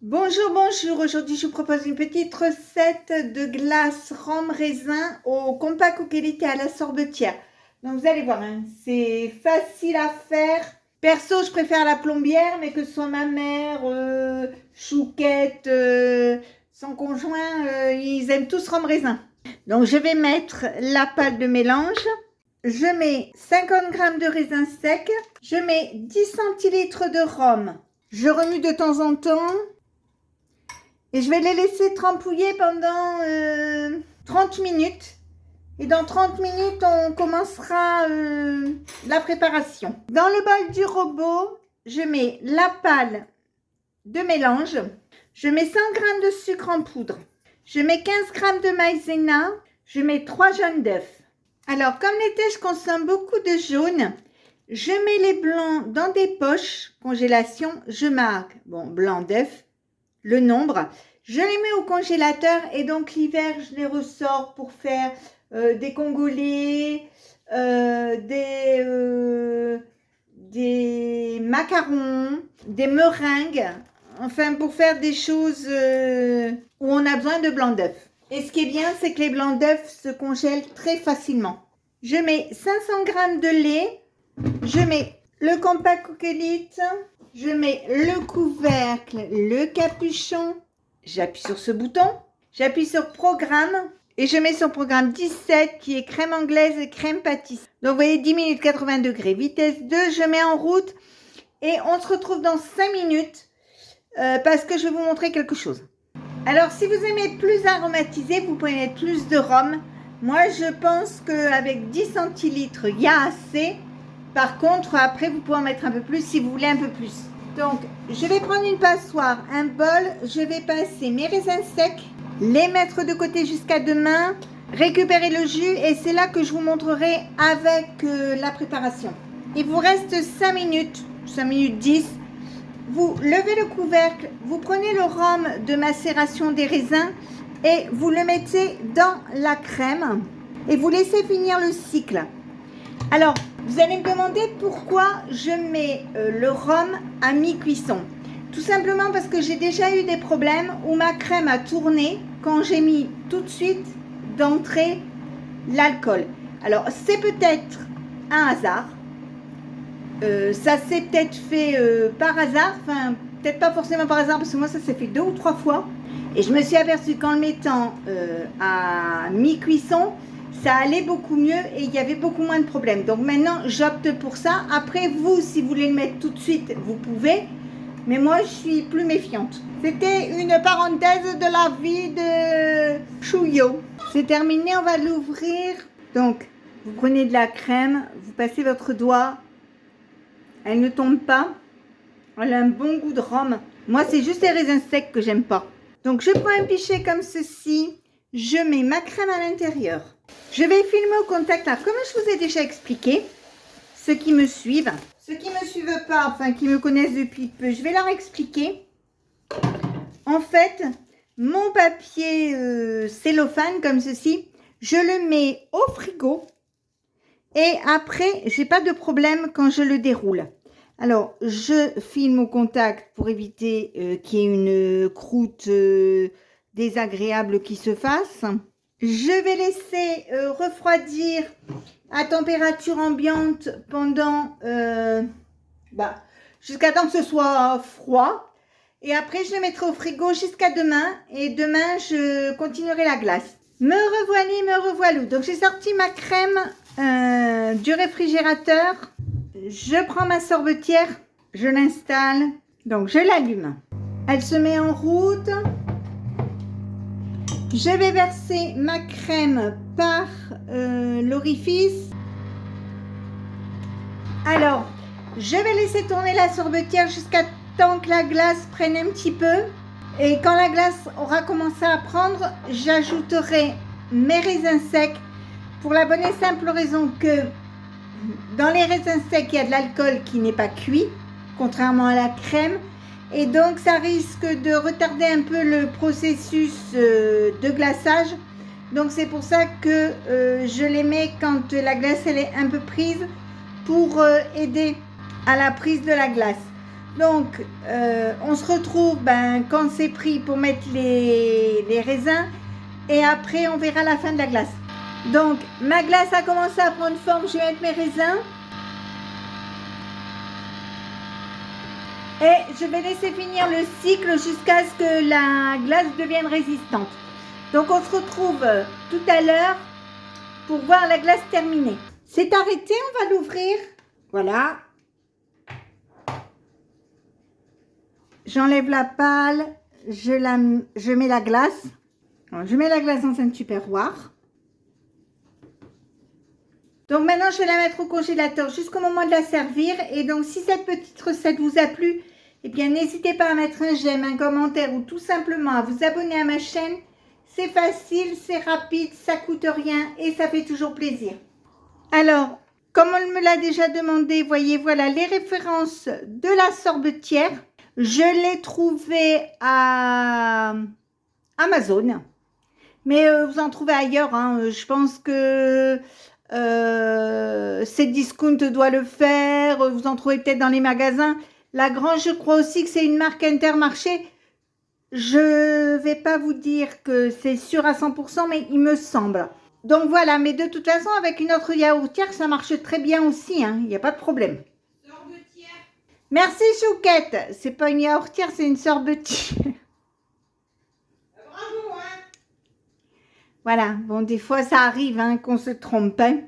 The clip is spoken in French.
Bonjour, bonjour. Aujourd'hui, je vous propose une petite recette de glace rhum raisin au compas coquelite à la sorbetière. Donc, vous allez voir, hein, c'est facile à faire. Perso, je préfère la plombière, mais que ce soit ma mère, Chouquette, son conjoint, ils aiment tous rhum raisin. Donc, je vais mettre la pâte de mélange. Je mets 50 g de raisin sec. Je mets 10 centilitres de rhum. Je remue de temps en temps. Et je vais les laisser trempouiller pendant 30 minutes. Et dans 30 minutes, on commencera la préparation. Dans le bol du robot, je mets la pâle de mélange. Je mets 100 g de sucre en poudre. Je mets 15 g de maïzena. Je mets 3 jaunes d'œufs. Alors, comme l'été, je consomme beaucoup de jaune. Je mets les blancs dans des poches. Congélation, je marque, bon, blanc d'œuf, le nombre. Je les mets au congélateur et donc l'hiver, je les ressors pour faire des congolais, des macarons, des meringues, enfin pour faire des choses où on a besoin de blanc d'œuf. Et ce qui est bien, c'est que les blancs d'œuf se congèlent très facilement. Je mets 500 g de lait, je mets le compas coquelite, je mets le couvercle, le capuchon, j'appuie sur ce bouton, j'appuie sur programme et je mets sur programme 17 qui est crème anglaise et crème pâtissière. Donc vous voyez 10 minutes 80 degrés, vitesse 2, je mets en route et on se retrouve dans 5 minutes parce que je vais vous montrer quelque chose. Alors si vous aimez plus aromatisé, vous pouvez mettre plus de rhum. Moi je pense qu'avec 10 centilitres, il y a assez. Par contre, après, vous pouvez en mettre un peu plus si vous voulez un peu plus. Donc, je vais prendre une passoire, un bol. Je vais passer mes raisins secs, les mettre de côté jusqu'à demain, récupérer le jus et c'est là que je vous montrerai avec la préparation. Il vous reste 5 minutes 10. Vous levez le couvercle, vous prenez le rhum de macération des raisins et vous le mettez dans la crème et vous laissez finir le cycle. Alors, vous allez me demander pourquoi je mets le rhum à mi-cuisson. Tout simplement parce que j'ai déjà eu des problèmes où ma crème a tourné quand j'ai mis tout de suite d'entrée l'alcool. Alors, c'est peut-être un hasard. Ça s'est peut-être fait par hasard. Enfin, peut-être pas forcément par hasard parce que moi, ça s'est fait 2 ou 3 fois. Et je me suis aperçue qu'en le mettant à mi-cuisson, ça allait beaucoup mieux et il y avait beaucoup moins de problèmes. Donc maintenant, j'opte pour ça. Après, vous, si vous voulez le mettre tout de suite, vous pouvez. Mais moi, je suis plus méfiante. C'était une parenthèse de la vie de Chouillot. C'est terminé, on va l'ouvrir. Donc, vous prenez de la crème, vous passez votre doigt. Elle ne tombe pas. Elle a un bon goût de rhum. Moi, c'est juste les raisins secs que j'aime pas. Donc, je prends un pichet comme ceci. Je mets ma crème à l'intérieur. Je vais filmer au contact là, comme je vous ai déjà expliqué. Ceux qui me suivent, ceux qui ne me suivent pas, enfin qui me connaissent depuis peu, je vais leur expliquer. En fait, mon papier cellophane comme ceci, je le mets au frigo et après, j'ai pas de problème quand je le déroule. Alors, je filme au contact pour éviter qu'il y ait une croûte désagréable qui se fasse. Je vais laisser refroidir à température ambiante pendant jusqu'à temps que ce soit froid. Et après, je le mettrai au frigo jusqu'à demain. Et demain, je continuerai la glace. Me revoilà. Donc, j'ai sorti ma crème du réfrigérateur. Je prends ma sorbetière, je l'installe. Donc, je l'allume. Elle se met en route. Je vais verser ma crème par l'orifice. Alors, je vais laisser tourner la sorbetière jusqu'à temps que la glace prenne un petit peu. Et quand la glace aura commencé à prendre, j'ajouterai mes raisins secs pour la bonne et simple raison que dans les raisins secs, il y a de l'alcool qui n'est pas cuit, contrairement à la crème. Et donc, ça risque de retarder un peu le processus de glaçage. Donc, c'est pour ça que je les mets quand la glace elle est un peu prise pour aider à la prise de la glace. Donc, on se retrouve quand c'est pris pour mettre les raisins. Et après, on verra la fin de la glace. Donc, ma glace a commencé à prendre forme. Je vais mettre mes raisins. Et je vais laisser finir le cycle jusqu'à ce que la glace devienne résistante. Donc, on se retrouve tout à l'heure pour voir la glace terminée. C'est arrêté, on va l'ouvrir. Voilà. J'enlève la pâle, je mets la glace. Alors, je mets la glace dans un tupperware. Donc maintenant, je vais la mettre au congélateur jusqu'au moment de la servir. Et donc, si cette petite recette vous a plu, eh bien, n'hésitez pas à mettre un j'aime, un commentaire ou tout simplement à vous abonner à ma chaîne. C'est facile, c'est rapide, ça coûte rien et ça fait toujours plaisir. Alors, comme on me l'a déjà demandé, voyez, voilà les références de la sorbetière. Je l'ai trouvée à Amazon. Mais vous en trouvez ailleurs, hein. Je pense que Cdiscount doit le faire. Vous en trouvez peut-être dans les magasins. La Grange, je crois aussi que c'est une marque Intermarché. Je ne vais pas vous dire que c'est sûr à 100%, mais il me semble. Donc voilà, mais de toute façon, avec une autre yaourtière, ça marche très bien aussi. Hein. Il n'y a pas de problème. Sorbetière. Merci Chouquette. C'est pas une yaourtière, c'est une sorbetière. Bravo, hein. Voilà, bon, des fois ça arrive hein, qu'on se trompe. Hein.